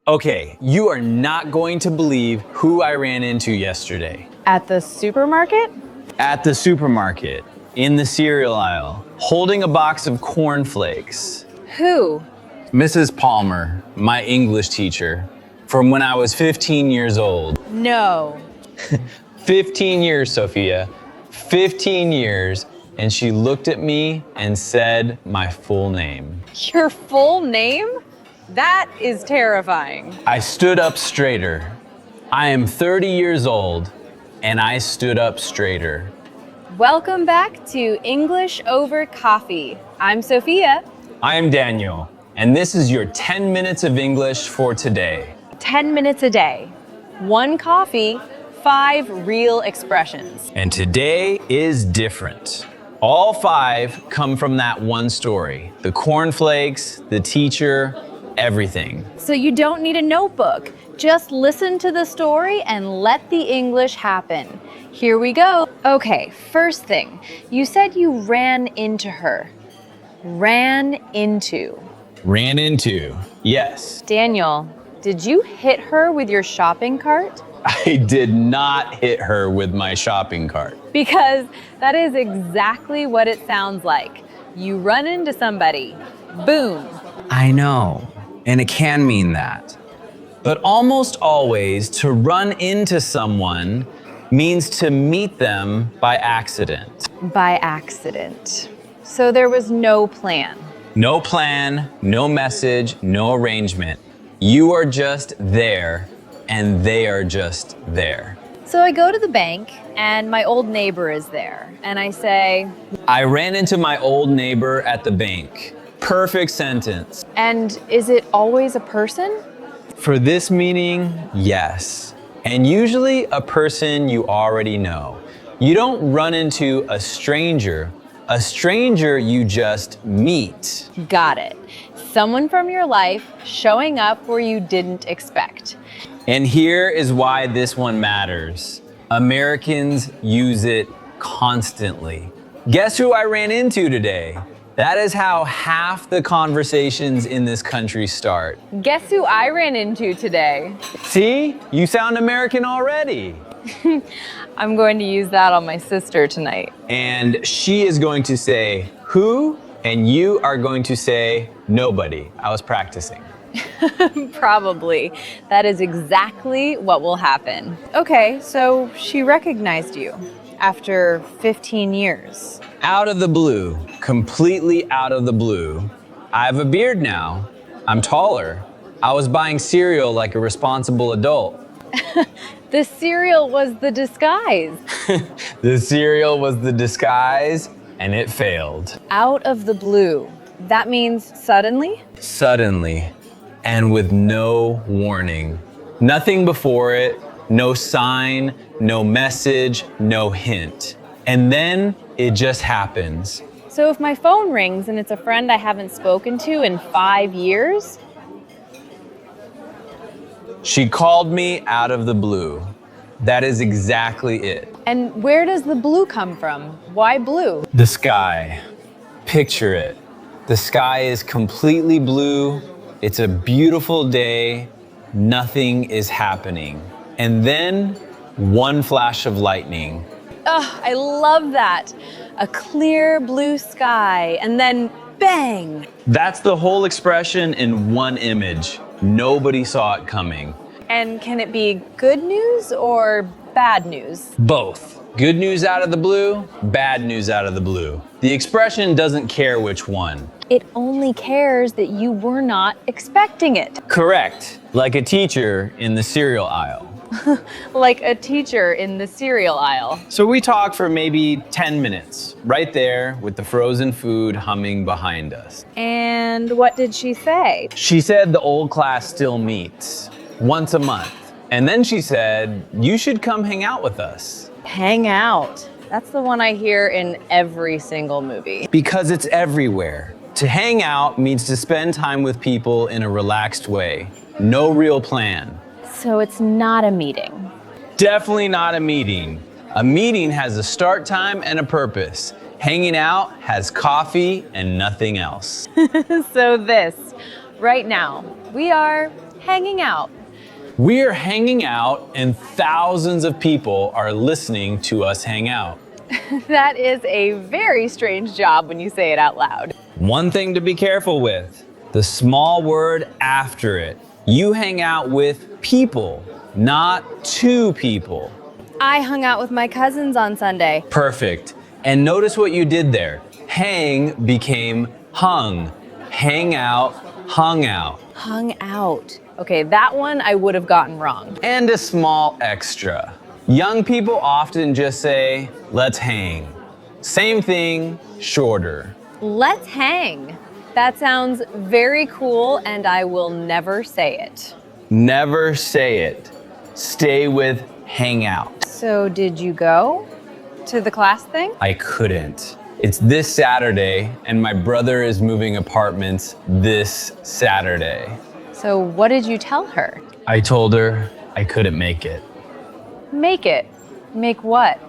Okay, you are not going to believe who I ran into yesterday. At the supermarket? At the supermarket, in the cereal aisle, holding a box of cornflakes. Who? Mrs. Palmer, my English teacher, from when I was 15 years old. No. 15 years, Sophia. 15 years, and she looked at me and said my full name. Your full name? That is terrifying. I stood up straighter. I am 30 years old, and I stood up straighter. Welcome back to English Over Coffee. I'm Sophia. I am Daniel, and this is your 10 minutes of English for today. 10 minutes a day. 1 coffee, 5 real expressions. And today is different. All 5 come from that one story. The cornflakes, the teacher, everything. So you don't need a notebook. Just listen to the story and let the English happen. Here we go. Okay, first thing. You said you ran into her. Ran into. Ran into, yes. Daniel, did you hit her with your shopping cart? I did not hit her with my shopping cart. Because that is exactly what it sounds like. You run into somebody. Boom. I know, and it can mean that. But almost always, to run into someone means to meet them by accident. By accident. So there was no plan. No plan, no message, no arrangement. You are just there, and they are just there. So I go to the bank, and my old neighbor is there. And I say, I ran into my old neighbor at the bank. Perfect sentence. and is it always a person? For this meaning, yes. And usually a person you already know. You don't run into a stranger. A stranger you just meet. Got it. Someone from your life showing up where you didn't expect. And here is why this one matters. Americans use it constantly. Guess who I ran into today? That is how half the conversations in this country start. Guess who I ran into today? See? You sound American already. I'm going to use that on my sister tonight. And she is going to say, who? And you are going to say, nobody. I was practicing. Probably. That is exactly what will happen. Okay, so she recognized you after 15 years. Out of the blue, completely out of the blue. I have a beard now. I'm taller. I was buying cereal like a responsible adult. The cereal was the disguise. The cereal was the disguise, and it failed. Out of the blue. That means suddenly? Suddenly, and with no warning. Nothing before it, no sign, no message, no hint. And then it just happens. So if my phone rings and it's a friend I haven't spoken to in 5 years? She called me out of the blue. That is exactly it. And where does the blue come from? Why blue? The sky. Picture it. The sky is completely blue. It's a beautiful day. Nothing is happening. And then one flash of lightning. Oh, I love that. A clear blue sky, and then bang! That's the whole expression in one image. Nobody saw it coming. And can it be good news or bad news? Both. Good news out of the blue, bad news out of the blue. The expression doesn't care which one. It only cares that you were not expecting it. Correct. Like a teacher in the cereal aisle. Like a teacher in the cereal aisle. So we talked for maybe 10 minutes, right there with the frozen food humming behind us. And what did she say? She said the old class still meets once a month. And then she said, you should come hang out with us. Hang out. That's the one I hear in every single movie. Because it's everywhere. To hang out means to spend time with people in a relaxed way. No real plan. So it's not a meeting. Definitely not a meeting. A meeting has a start time and a purpose. Hanging out has coffee and nothing else. So this, right now, we are hanging out. We're hanging out and thousands of people are listening to us hang out. That is a very strange job when you say it out loud. One thing to be careful with, the small word after it. You hang out with people, not two people. I hung out with my cousins on Sunday. Perfect. And notice what you did there. Hang became hung. Hang out, hung out. Hung out. Okay, that one I would have gotten wrong. And a small extra. Young people often just say, let's hang. Same thing, shorter. Let's hang. That sounds very cool and I will never say it. Never say it. Stay with hang out. So did you go to the class thing? I couldn't. It's this Saturday and my brother is moving apartments this Saturday. So what did you tell her? I told her I couldn't make it. Make it. Make what?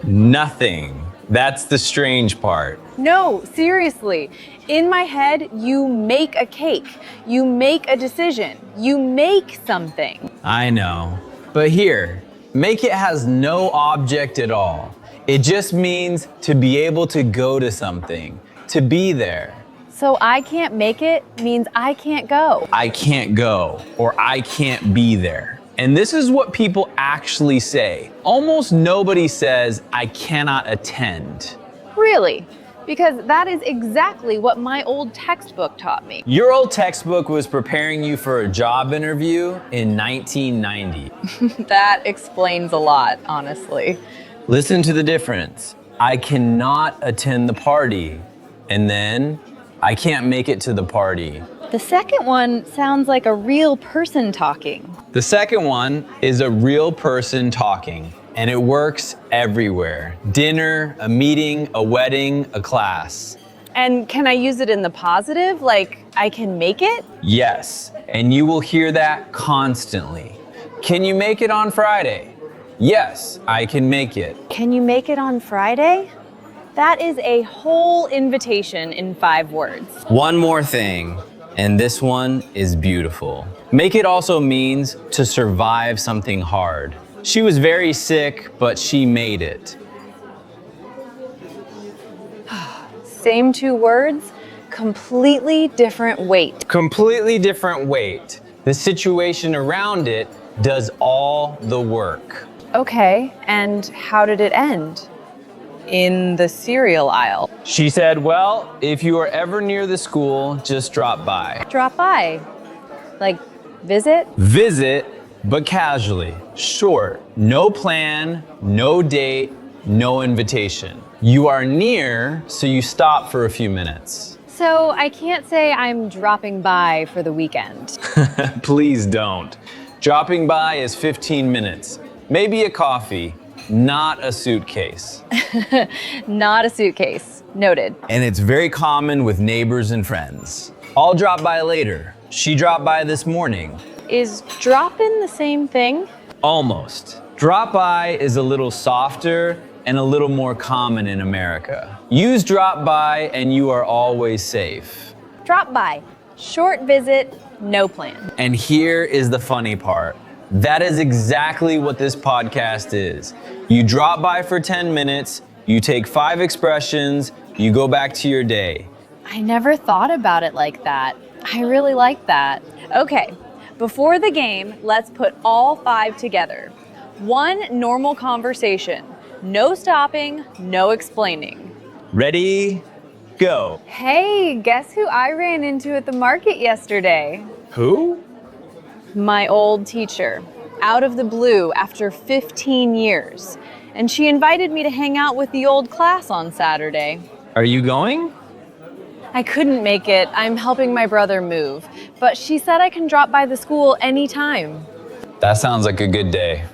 Nothing. That's the strange part. No, seriously. In my head, you make a cake. You make a decision. You make something. I know. But here, make it has no object at all. It just means to be able to go to something, to be there. So I can't make it means I can't go. I can't go, or I can't be there. And this is what people actually say. Almost nobody says, I cannot attend. Really? Because that is exactly what my old textbook taught me. Your old textbook was preparing you for a job interview in 1990. That explains a lot, honestly. Listen to the difference. I cannot attend the party. And then, I can't make it to the party. The second one sounds like a real person talking. The second one is a real person talking, and it works everywhere. Dinner, a meeting, a wedding, a class. And can I use it in the positive, like I can make it? Yes, and you will hear that constantly. Can you make it on Friday? Yes, I can make it. Can you make it on Friday? That is a whole invitation in 5 words. One more thing, and this one is beautiful. Make it also means to survive something hard. She was very sick, but she made it. Same 2 words, completely different weight. Completely different weight. The situation around it does all the work. Okay, and how did it end? In the cereal aisle. She said, well, if you are ever near the school, just drop by. Drop by. Like, visit? Visit, but casually. Short. No plan, no date, no invitation. You are near, so you stop for a few minutes. So I can't say I'm dropping by for the weekend. Please don't. Dropping by is 15 minutes. Maybe a coffee, not a suitcase. Not a suitcase. Noted. And it's very common with neighbors and friends. I'll drop by later. She dropped by this morning. Is drop-in the same thing? Almost. Drop by is a little softer and a little more common in America. Use drop by and you are always safe. Drop by. Short visit, no plan. And here is the funny part. That is exactly what this podcast is. You drop by for 10 minutes, you take 5 expressions, you go back to your day. I never thought about it like that. I really like that. Okay, before the game, let's put all 5 together. 1 normal conversation. No stopping, no explaining. Ready? Go. Hey, guess who I ran into at the market yesterday? Who? My old teacher, out of the blue after 15 years. And she invited me to hang out with the old class on Saturday. Are you going? I couldn't make it. I'm helping my brother move. But she said I can drop by the school anytime. That sounds like a good day.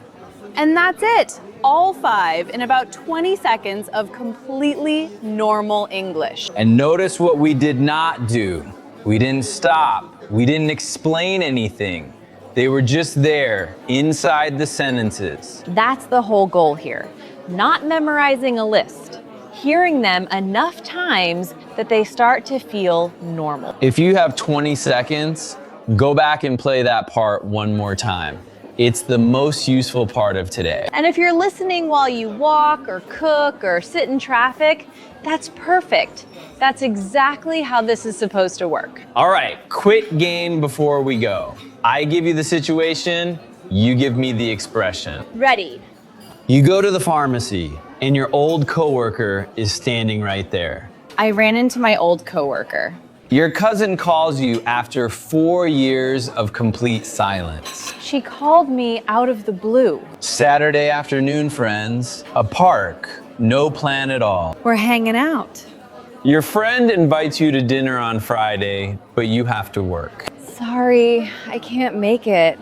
And that's it. All 5 in about 20 seconds of completely normal English. And notice what we did not do. We didn't stop. We didn't explain anything. They were just there, inside the sentences. That's the whole goal here. Not memorizing a list. Hearing them enough times that they start to feel normal. If you have 20 seconds, Go back and play that part one more time. It's the most useful part of today. And if you're listening while you walk or cook or sit in traffic, that's perfect. That's exactly how this is supposed to work. All right, quick game before we go. I give you the situation, you give me the expression. Ready. You go to the pharmacy and your old coworker is standing right there. I ran into my old coworker. Your cousin calls you after 4 years of complete silence. She called me out of the blue. Saturday afternoon, friends, a park, no plan at all. We're hanging out. Your friend invites you to dinner on Friday, but you have to work. Sorry, I can't make it.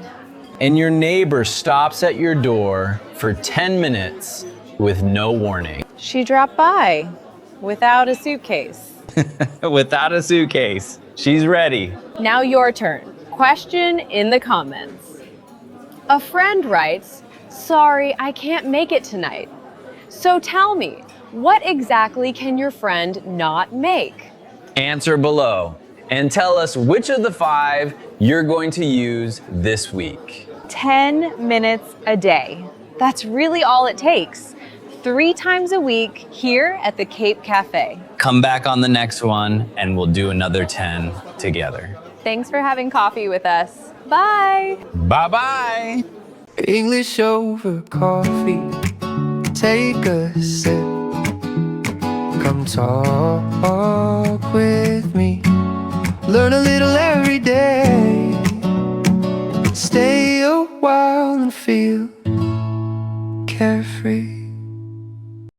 And your neighbor stops at your door for 10 minutes with no warning. She dropped by without a suitcase. Without a suitcase. She's ready. Now your turn. Question in the comments. A friend writes, "Sorry, I can't make it tonight." So tell me, what exactly can your friend not make? Answer below and tell us which of the 5 you're going to use this week. 10 minutes a day. That's really all it takes. 3 times a week here at the Cape Cafe. Come back on the next one and we'll do another 10 together. Thanks for having coffee with us. Bye. Bye-bye. English over coffee. Take a sip. Come talk with me. Learn a little every day. Stay a while and feel carefree.